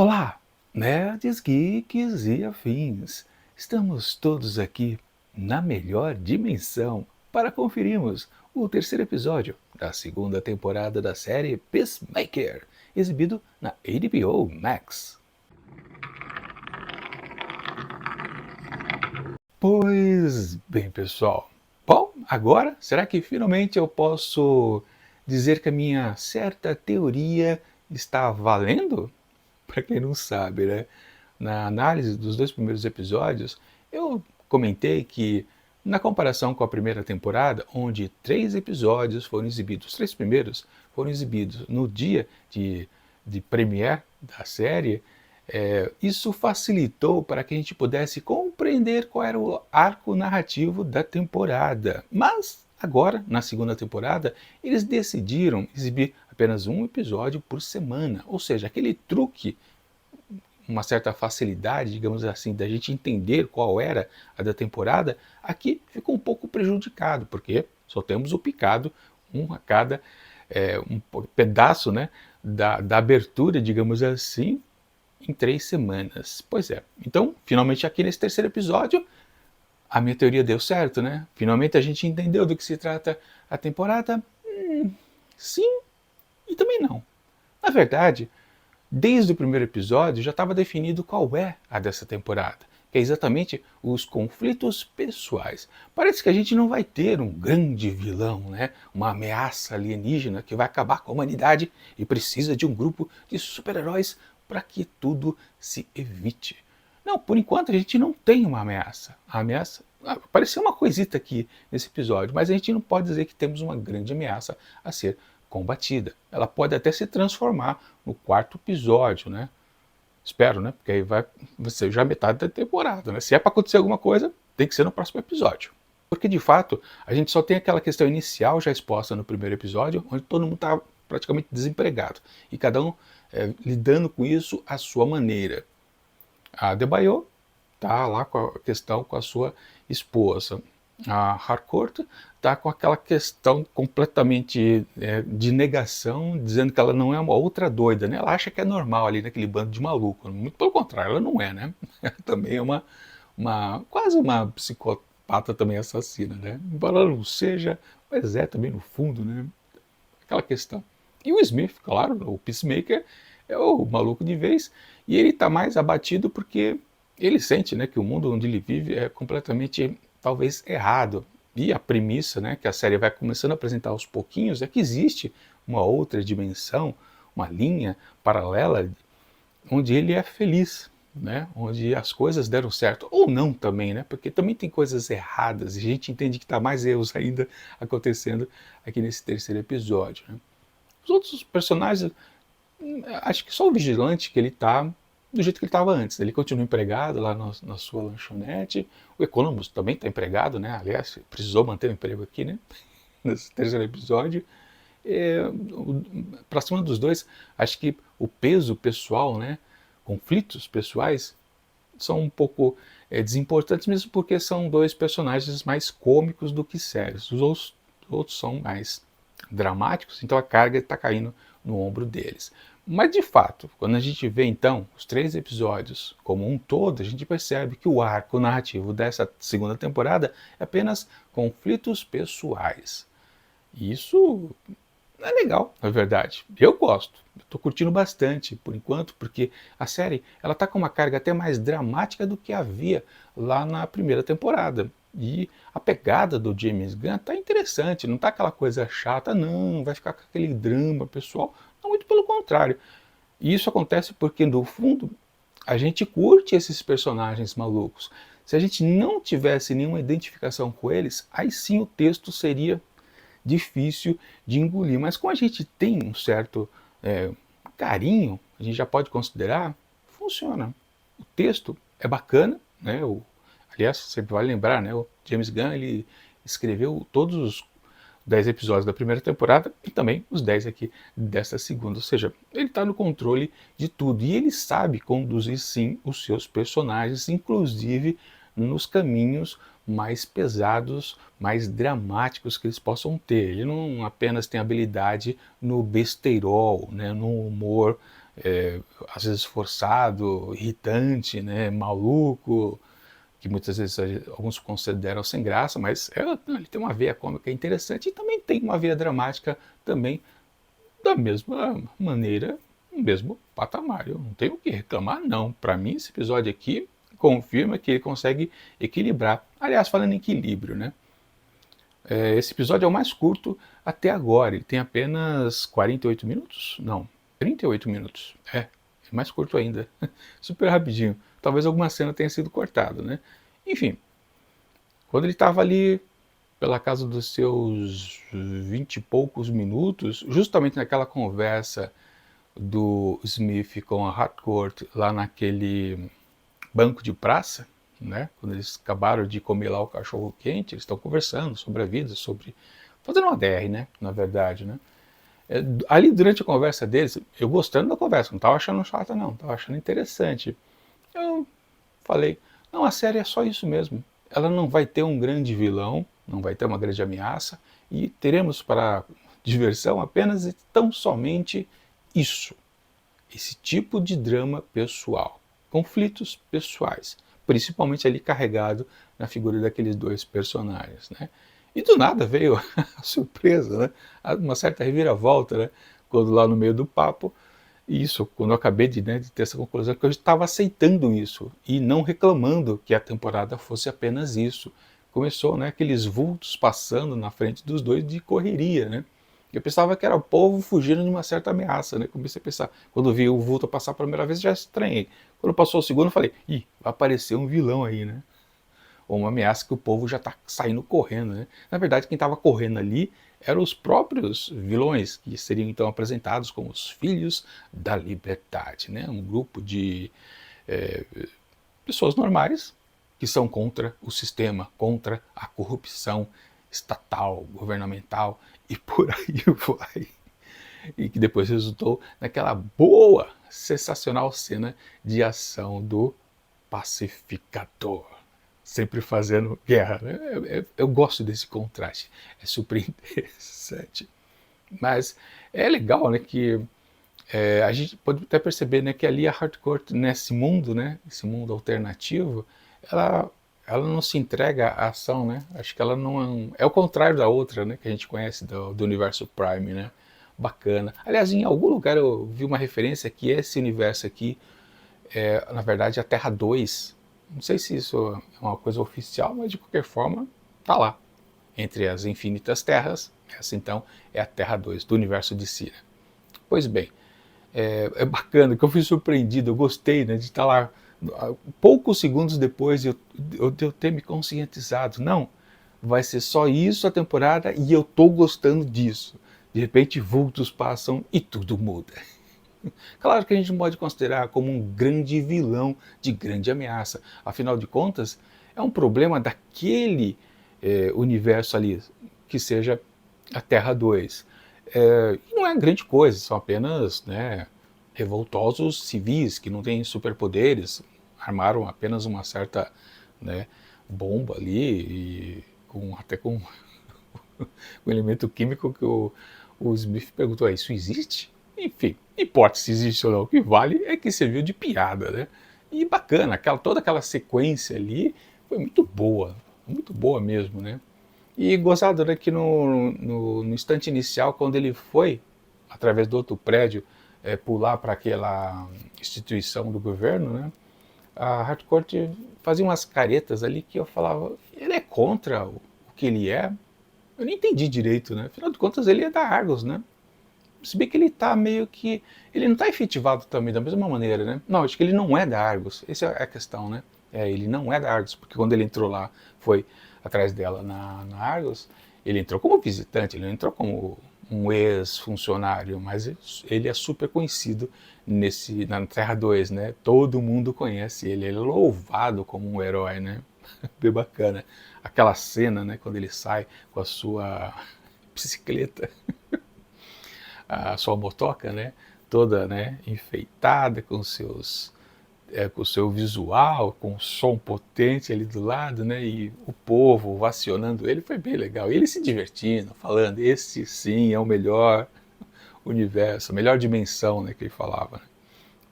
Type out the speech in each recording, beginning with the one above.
Olá, nerds, geeks e afins. Estamos todos aqui na melhor dimensão para conferirmos o terceiro episódio da segunda temporada da série Peacemaker, exibido na HBO Max. Pois bem, pessoal. Bom, agora será que finalmente eu posso dizer que a minha certa teoria está valendo? Para quem não sabe, né? Na análise dos dois primeiros episódios, eu comentei que, na comparação com a primeira temporada, onde 3 episódios foram exibidos, os 3 primeiros foram exibidos no dia de premiere da série, isso facilitou para que a gente pudesse compreender qual era o arco narrativo da temporada. Mas agora, na segunda temporada, eles decidiram exibir apenas um episódio por semana, ou seja, aquele truque, uma certa facilidade, digamos assim, da gente entender qual era a da temporada, aqui ficou um pouco prejudicado, porque só temos o picado, um a cada um pedaço, né, da abertura, digamos assim, em 3 semanas. Pois é, então, finalmente aqui nesse terceiro episódio, a minha teoria deu certo, né? Finalmente a gente entendeu do que se trata a temporada. Sim e também não. Na verdade, desde o primeiro episódio já estava definido qual é a dessa temporada, que é exatamente os conflitos pessoais. Parece que a gente não vai ter um grande vilão, né? Uma ameaça alienígena que vai acabar com a humanidade e precisa de um grupo de super-heróis para que tudo se evite. Não, por enquanto a gente não tem uma ameaça. A ameaça apareceu uma coisita aqui nesse episódio, mas a gente não pode dizer que temos uma grande ameaça a ser combatida. Ela pode até se transformar no quarto episódio, né? Espero, né? Porque aí vai ser já metade da temporada, né? Se é para acontecer alguma coisa, tem que ser no próximo episódio. Porque de fato, a gente só tem aquela questão inicial já exposta no primeiro episódio, onde todo mundo está praticamente desempregado. E cada um lidando com isso à sua maneira. A Adebayo está lá com a questão com a sua esposa. A Harcourt está com aquela questão completamente de negação, dizendo que ela não é uma outra doida, né? Ela acha que é normal ali naquele bando de maluco. Muito pelo contrário, ela não é, né? Ela também é quase uma psicopata também assassina, né? Embora ela não seja, mas é também no fundo, né? Aquela questão. E o Smith, claro, o Peacemaker, é o maluco de vez, e ele está mais abatido porque ele sente, né, que o mundo onde ele vive é completamente, talvez, errado. E a premissa, né, que a série vai começando a apresentar aos pouquinhos é que existe uma outra dimensão, uma linha paralela, onde ele é feliz, né, onde as coisas deram certo, ou não também, né, porque também tem coisas erradas, e a gente entende que está mais erros ainda acontecendo aqui nesse terceiro episódio. Né. Os outros personagens, acho que só o Vigilante que ele está do jeito que ele estava antes. Ele continua empregado lá na sua lanchonete. O Economos também está empregado, né? Aliás, precisou manter o emprego aqui, né? Nesse terceiro episódio. Para cima dos dois, acho que o peso pessoal, né? Conflitos pessoais são um pouco desimportantes, mesmo porque são dois personagens mais cômicos do que sérios. Os outros são mais dramáticos, então a carga está caindo no ombro deles. Mas de fato, quando a gente vê então os 3 episódios como um todo, a gente percebe que o arco narrativo dessa segunda temporada é apenas conflitos pessoais. E isso é legal, na verdade. Eu gosto. Estou curtindo bastante por enquanto, porque a série ela está com uma carga até mais dramática do que havia lá na primeira temporada. E a pegada do James Gunn está interessante, não está aquela coisa chata, não, vai ficar com aquele drama pessoal. Não, muito pelo contrário. E isso acontece porque, no fundo, a gente curte esses personagens malucos. Se a gente não tivesse nenhuma identificação com eles, aí sim o texto seria difícil de engolir. Mas como a gente tem um certo carinho, a gente já pode considerar, funciona. O texto é bacana, né? Aliás, você vai lembrar, né? O James Gunn ele escreveu todos os 10 episódios da primeira temporada e também os 10 aqui desta segunda. Ou seja, ele está no controle de tudo e ele sabe conduzir sim os seus personagens, inclusive nos caminhos mais pesados, mais dramáticos que eles possam ter. Ele não apenas tem habilidade no besteirol, né, no humor às vezes forçado, irritante, né, maluco, que muitas vezes alguns consideram sem graça, mas ele tem uma veia cômica interessante e também tem uma veia dramática também, da mesma maneira, no mesmo patamar. Eu não tenho o que reclamar, não. Para mim, esse episódio aqui confirma que ele consegue equilibrar. Aliás, falando em equilíbrio, né? Esse episódio é o mais curto até agora. Ele tem apenas 48 minutos? Não, 38 minutos. É mais curto ainda. Super rapidinho. Talvez alguma cena tenha sido cortada, né? Enfim, quando ele estava ali pela casa dos seus 20 e poucos minutos, justamente naquela conversa do Smith com a Harcourt lá naquele banco de praça, né? Quando eles acabaram de comer lá o cachorro quente, eles estão conversando sobre a vida, sobre fazendo uma DR, né? Na verdade, né? Ali durante a conversa deles, eu gostando da conversa, não estava achando chata não, estava achando interessante. Eu falei, não, a série é só isso mesmo. Ela não vai ter um grande vilão, não vai ter uma grande ameaça, e teremos para diversão apenas e tão somente isso. Esse tipo de drama pessoal. Conflitos pessoais. Principalmente ali carregado na figura daqueles dois personagens, né? E do nada veio a surpresa, né? Uma certa reviravolta, né? Quando lá no meio do papo, isso, quando eu acabei de ter essa conclusão, que eu estava aceitando isso e não reclamando que a temporada fosse apenas isso. Começou, né, aqueles vultos passando na frente dos dois de correria, né? Eu pensava que era o povo fugindo de uma certa ameaça, né? Comecei a pensar, quando vi o vulto passar pela primeira vez, já estranhei. Quando passou o segundo, eu falei, ih, vai aparecer um vilão aí, né? Ou uma ameaça que o povo já está saindo correndo, né? Na verdade, quem estava correndo ali eram os próprios vilões, que seriam então apresentados como os Filhos da Liberdade, né? Um grupo de pessoas normais que são contra o sistema, contra a corrupção estatal, governamental e por aí vai. E que depois resultou naquela boa, sensacional cena de ação do pacificador, sempre fazendo guerra, né? Eu gosto desse contraste, é super interessante. Mas é legal, né, que a gente pode até perceber, né, que ali a Harcourt, nesse mundo, né, esse mundo alternativo, ela, ela não se entrega à ação, né? Acho que ela não é o contrário da outra, né, que a gente conhece do universo Prime, né? Bacana. Aliás, em algum lugar eu vi uma referência que esse universo aqui na verdade, a Terra 2. Não sei se isso é uma coisa oficial, mas de qualquer forma, tá lá. Entre as infinitas terras, essa então é a Terra 2 do universo de si. Pois bem, bacana, que eu fui surpreendido, eu gostei, né, de estar lá poucos segundos depois de eu ter me conscientizado. Não, vai ser só isso a temporada e eu tô gostando disso. De repente, vultos passam e tudo muda. Claro que a gente não pode considerar como um grande vilão de grande ameaça. Afinal de contas, é um problema daquele universo ali, que seja a Terra 2. E não é grande coisa, são apenas, né, revoltosos civis que não têm superpoderes, armaram apenas uma certa, né, bomba ali, até com um elemento químico que o Smith perguntou, isso existe? Enfim, não importa se existe ou não, o que vale é que serviu de piada, né? E bacana, toda aquela sequência ali foi muito boa mesmo, né? E gozado, né, que no instante inicial, quando ele foi, através do outro prédio, pular para aquela instituição do governo, né? A Harcourt fazia umas caretas ali que eu falava, ele é contra o que ele é? Eu não entendi direito, né? Afinal de contas, ele é da Argos, né? Se bem que ele tá meio que... Ele não tá efetivado também da mesma maneira, né? Não, acho que ele não é da Argos. Essa é a questão, né? Ele não é da Argos, porque quando ele entrou lá, foi atrás dela na Argos, ele entrou como visitante, ele não entrou como um ex-funcionário, mas ele é super conhecido na Terra 2, né? Todo mundo conhece ele, ele é louvado como um herói, né? Bem bacana. Aquela cena, né, quando ele sai com a sua bicicleta, a sua motoca, né, toda, né, enfeitada com com o seu visual, com o som potente ali do lado, né, e o povo vacionando ele, foi bem legal. E ele se divertindo, falando, esse sim é o melhor universo, a melhor dimensão, né, que ele falava, né?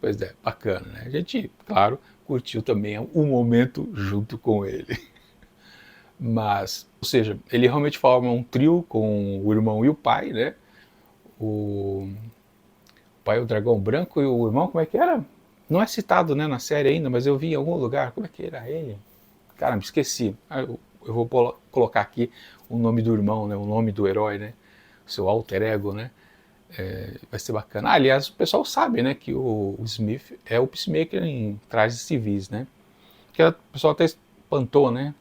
Pois é, bacana, né? A gente, claro, curtiu também o momento junto com ele. Mas, ou seja, ele realmente forma um trio com o irmão e o pai, né? O pai é o dragão branco e o irmão, como é que era? Não é citado, né, na série ainda, mas eu vi em algum lugar. Como é que era ele? Cara, me esqueci. Eu vou colocar aqui o nome do irmão, né? O nome do herói, né? O seu alter ego, né? Vai ser bacana. Aliás, o pessoal sabe, né, que o Smith é o Peacemaker em Trajes Civis, né? Que o pessoal até espantou, né?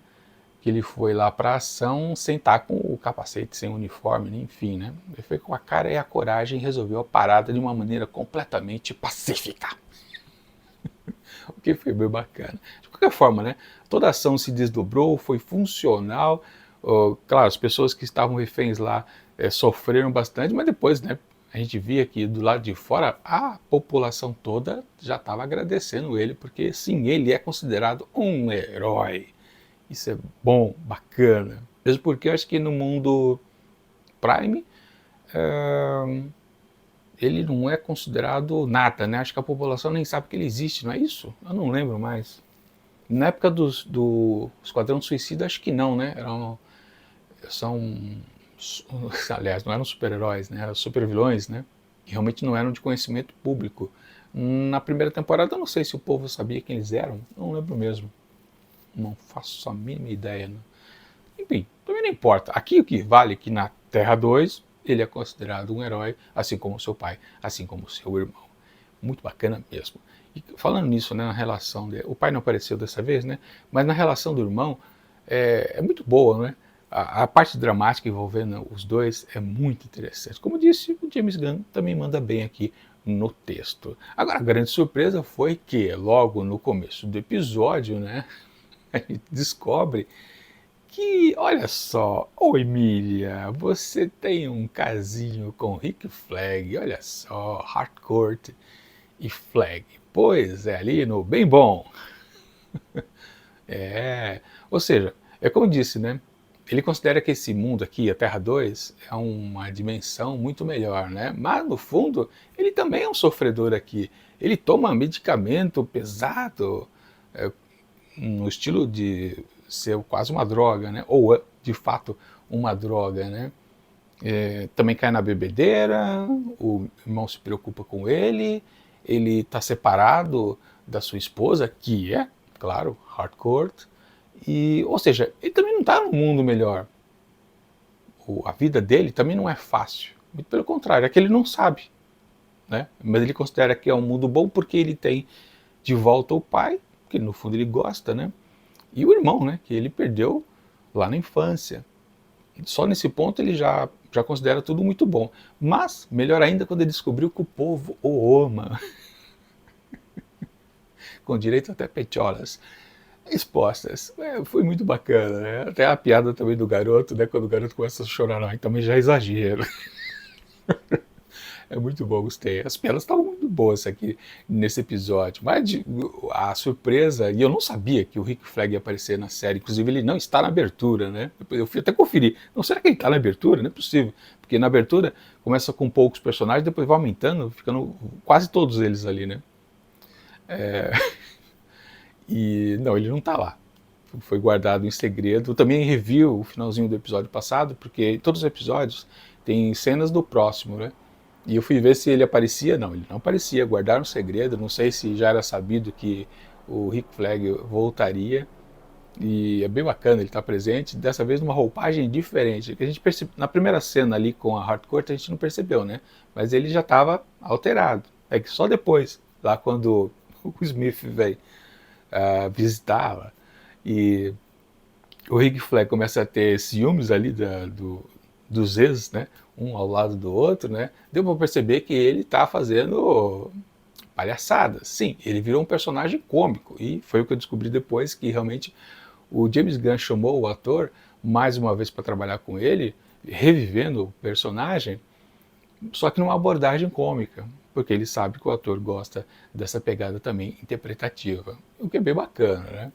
Que ele foi lá para a ação sem estar com o capacete, sem o uniforme, né? Enfim, né? Ele foi com a cara e a coragem e resolveu a parada de uma maneira completamente pacífica. O que foi bem bacana. De qualquer forma, né? Toda a ação se desdobrou, foi funcional. Claro, as pessoas que estavam reféns lá sofreram bastante, mas depois, né? A gente via que do lado de fora a população toda já estava agradecendo ele, porque sim, ele é considerado um herói. Isso é bom, bacana. Mesmo porque eu acho que no mundo Prime ele não é considerado nada, né? Acho que a população nem sabe que ele existe, não é isso? Eu não lembro mais. Na época do Esquadrão Suicida, acho que não, né? Aliás, não eram super-heróis, né? Eram super-vilões, né? Que realmente não eram de conhecimento público. Na primeira temporada, eu não sei se o povo sabia quem eles eram, não lembro mesmo. Não faço a mínima ideia, né? Enfim, também não importa. Aqui o que vale é que na Terra 2 ele é considerado um herói, assim como o seu pai, assim como o seu irmão. Muito bacana mesmo. E falando nisso, né, na relação dele, o pai não apareceu dessa vez, né? Mas na relação do irmão é muito boa, né? A parte dramática envolvendo os dois é muito interessante. Como disse, o James Gunn também manda bem aqui no texto. Agora, a grande surpresa foi que logo no começo do episódio, né, a gente descobre que, olha só, ô Emília, você tem um casinho com Rick Flag, olha só, Harcourt e Flag. Pois é, ali no Bem Bom. Ou seja, é como eu disse, né? Ele considera que esse mundo aqui, a Terra 2, é uma dimensão muito melhor, né? Mas, no fundo, ele também é um sofredor aqui. Ele toma medicamento pesado, no estilo de ser quase uma droga, né? Ou de fato uma droga, né? Também cai na bebedeira, o irmão se preocupa com ele está separado da sua esposa, que é, claro, Harcourt, ou seja, ele também não está num mundo melhor. A vida dele também não é fácil, muito pelo contrário, é que ele não sabe, né? Mas ele considera que é um mundo bom porque ele tem de volta o pai, que no fundo ele gosta, né? E o irmão, né, que ele perdeu lá na infância. Só nesse ponto ele já considera tudo muito bom. Mas, melhor ainda, quando ele descobriu que o povo o ama. Com direito até petiolas expostas. Foi muito bacana, né? Até a piada também do garoto, né? Quando o garoto começa a chorar, não, também já é exagero. É muito bom, gostei. As piadas estavam muito boas aqui nesse episódio. Mas a surpresa, e eu não sabia que o Rick Flag ia aparecer na série, inclusive ele não está na abertura, né? Eu fui até conferir. Não, será que ele está na abertura? Não é possível. Porque na abertura começa com poucos personagens, depois vai aumentando, ficando quase todos eles ali, né? E não, ele não está lá. Foi guardado em segredo. Eu também revi o finalzinho do episódio passado, porque todos os episódios têm cenas do próximo, né? E eu fui ver se ele aparecia. Não, ele não aparecia. Guardaram o segredo. Não sei se já era sabido que o Rick Flag voltaria. E é bem bacana ele estar presente. Dessa vez numa roupagem diferente. Que a gente na primeira cena ali com a Harcourt a gente não percebeu, né? Mas ele já estava alterado. É que só depois, lá quando o Smith veio visitá-la e o Rick Flag começa a ter ciúmes ali dos ex, né? Um ao lado do outro, né? Deu para perceber que ele está fazendo palhaçadas. Sim, ele virou um personagem cômico e foi o que eu descobri depois, que realmente o James Gunn chamou o ator mais uma vez para trabalhar com ele, revivendo o personagem, só que numa abordagem cômica, porque ele sabe que o ator gosta dessa pegada também interpretativa, o que é bem bacana, né?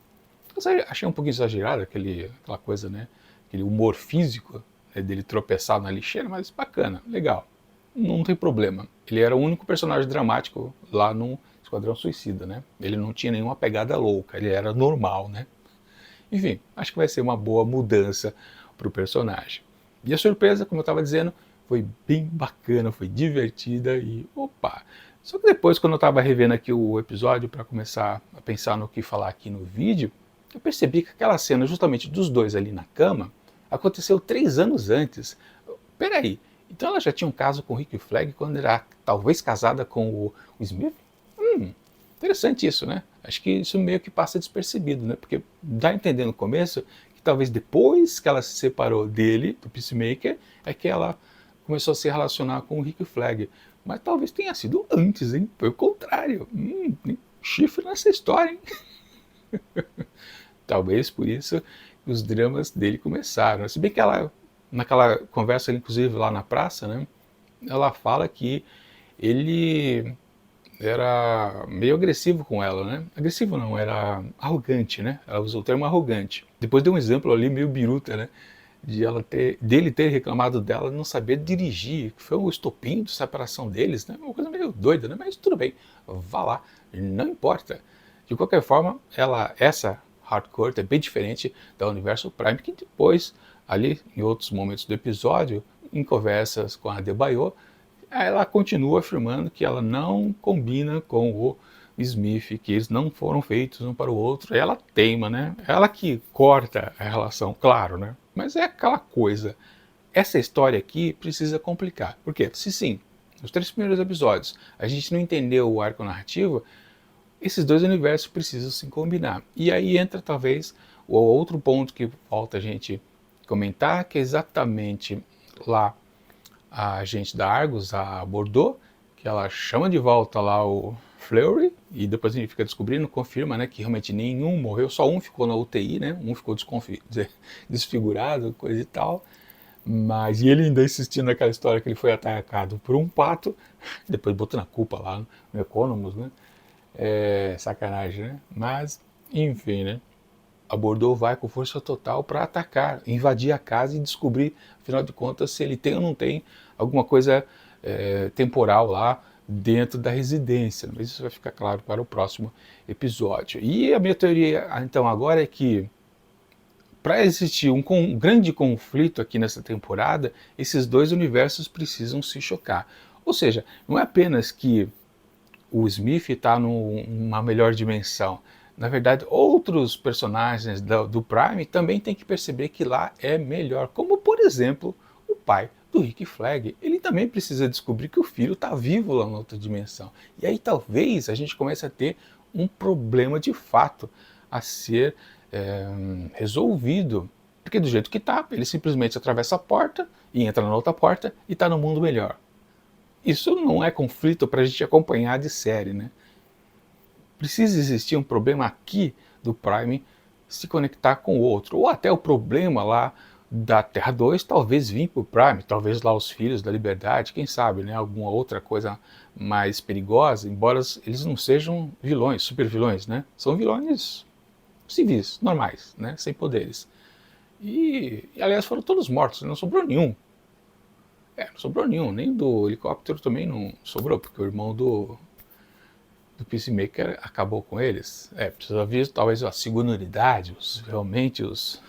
Eu achei um pouquinho exagerado aquela coisa, né? Aquele humor físico, né, dele tropeçar na lixeira, mas bacana, legal. Não tem problema. Ele era o único personagem dramático lá no Esquadrão Suicida, né? Ele não tinha nenhuma pegada louca, ele era normal, né? Enfim, acho que vai ser uma boa mudança para o personagem. E a surpresa, como eu estava dizendo, foi bem bacana, foi divertida e opa! Só que depois, quando eu estava revendo aqui o episódio para começar a pensar no que falar aqui no vídeo, eu percebi que aquela cena justamente dos dois ali na cama aconteceu 3 anos antes. Peraí, então ela já tinha um caso com o Rick Flag quando era talvez casada com o Smith? Interessante isso, né? Acho que isso meio que passa despercebido, né? Porque dá a entender no começo que talvez depois que ela se separou dele, do Peacemaker, é que ela começou a se relacionar com o Rick Flag. Mas talvez tenha sido antes, hein? Foi o contrário. Tem chifre nessa história, hein? Talvez por isso os dramas dele começaram. Se bem que ela, naquela conversa, inclusive lá na praça, né? Ela fala que ele era meio agressivo com ela, né? Agressivo não, era arrogante, né? Ela usou o termo arrogante. Depois deu um exemplo ali meio biruta, né? Dele ter reclamado dela não saber dirigir, que foi o estopim de separação deles, né? Uma coisa meio doida, né? Mas tudo bem, vá lá, não importa. De qualquer forma, essa Hardcore é bem diferente da Universo Prime, que depois, ali em outros momentos do episódio, em conversas com a Adebayo, ela continua afirmando que ela não combina com o Smith, que eles não foram feitos um para o outro. Ela teima, né? Ela que corta a relação, claro, né? Mas é aquela coisa. Essa história aqui precisa complicar. Por quê? Se sim, nos 3 primeiros episódios a gente não entendeu o arco narrativo, esses dois universos precisam se combinar. E aí entra talvez o outro ponto que falta a gente comentar, que é exatamente lá a agente da Argus, a Bordeaux, que ela chama de volta lá o Fleury, e depois a gente fica descobrindo, confirma, né, que realmente nenhum morreu, só um ficou na UTI, né, um ficou desfigurado, coisa e tal, mas e ele ainda insistindo naquela história que ele foi atacado por um pato, depois botando a culpa lá no Economus, né, sacanagem, né, mas enfim, né. A Bordeaux vai com força total para atacar, invadir a casa e descobrir, afinal de contas, se ele tem ou não tem alguma coisa temporal lá dentro da residência. Mas isso vai ficar claro para o próximo episódio. E a minha teoria, então, agora é que para existir um grande conflito aqui nessa temporada, esses dois universos precisam se chocar. Ou seja, não é apenas que o Smith está numa melhor dimensão. Na verdade, outros personagens do Prime também têm que perceber que lá é melhor. Como, por exemplo, o pai do Rick Flag. Ele também precisa descobrir que o filho está vivo lá na outra dimensão. E aí talvez a gente comece a ter um problema de fato a ser resolvido. Porque do jeito que está, ele simplesmente atravessa a porta e entra na outra porta e está no mundo melhor. Isso não é conflito para a gente acompanhar de série, né? Precisa existir um problema aqui do Prime se conectar com o outro. Ou até o problema lá da Terra 2 talvez vir para o Prime, talvez lá os Filhos da Liberdade, quem sabe, né? Alguma outra coisa mais perigosa, embora eles não sejam vilões, super vilões, né? São vilões civis, normais, né? Sem poderes. E aliás foram todos mortos, não sobrou nenhum. Não sobrou nenhum, nem do helicóptero também não sobrou, porque o irmão do Peacemaker acabou com eles. Precisa ver talvez a segunda unidade, realmente os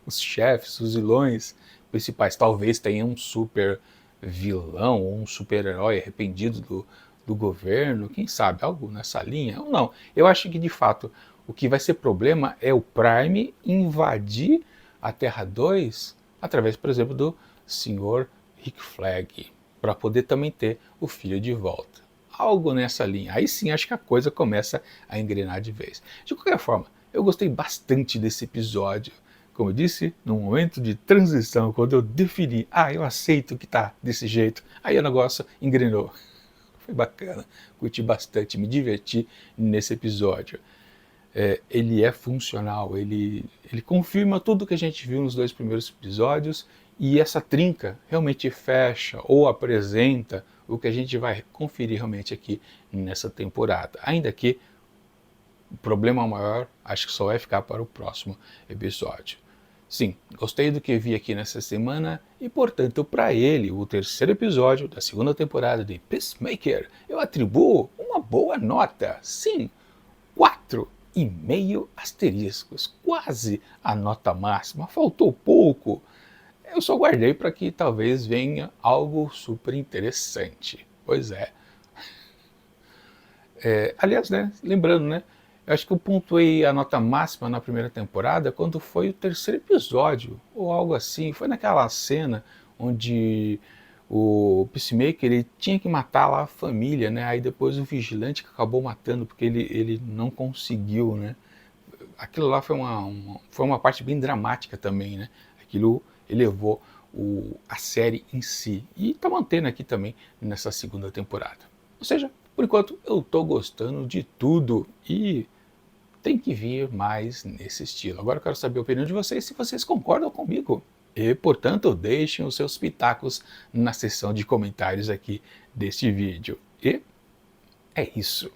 chefes, os vilões principais. Talvez tenha um super vilão ou um super herói arrependido do governo, quem sabe, algo nessa linha. Ou não, eu acho que de fato o que vai ser problema é o Prime invadir a Terra 2 através, por exemplo, do Sr. Rick Flag, para poder também ter o filho de volta. Algo nessa linha. Aí sim acho que a coisa começa a engrenar de vez. De qualquer forma, eu gostei bastante desse episódio. Como eu disse, no momento de transição, quando eu defini, eu aceito que tá desse jeito, aí o negócio engrenou. Foi bacana, curti bastante, me diverti nesse episódio. Ele é funcional, ele confirma tudo que a gente viu nos 2 primeiros episódios, e essa trinca realmente fecha ou apresenta o que a gente vai conferir realmente aqui nessa temporada. Ainda que o problema maior acho que só vai ficar para o próximo episódio. Sim, gostei do que vi aqui nessa semana e, portanto, para ele, o 3º episódio da 2ª temporada de Peacemaker, eu atribuo uma boa nota. Sim, 4,5 asteriscos, quase a nota máxima, faltou pouco. Eu só guardei para que talvez venha algo super interessante. Pois é. Aliás, né, lembrando, né, eu acho que eu pontuei a nota máxima na primeira temporada quando foi o terceiro episódio, ou algo assim. Foi naquela cena onde o Peacemaker ele tinha que matar lá a família, né? Aí depois o vigilante que acabou matando porque ele não conseguiu, né? Aquilo lá foi uma parte bem dramática também, né? Aquilo elevou a série em si. E tá mantendo aqui também nessa segunda temporada. Ou seja, por enquanto eu tô gostando de tudo e tem que vir mais nesse estilo. Agora eu quero saber a opinião de vocês, se vocês concordam comigo. E, portanto, deixem os seus pitacos na seção de comentários aqui deste vídeo. E é isso.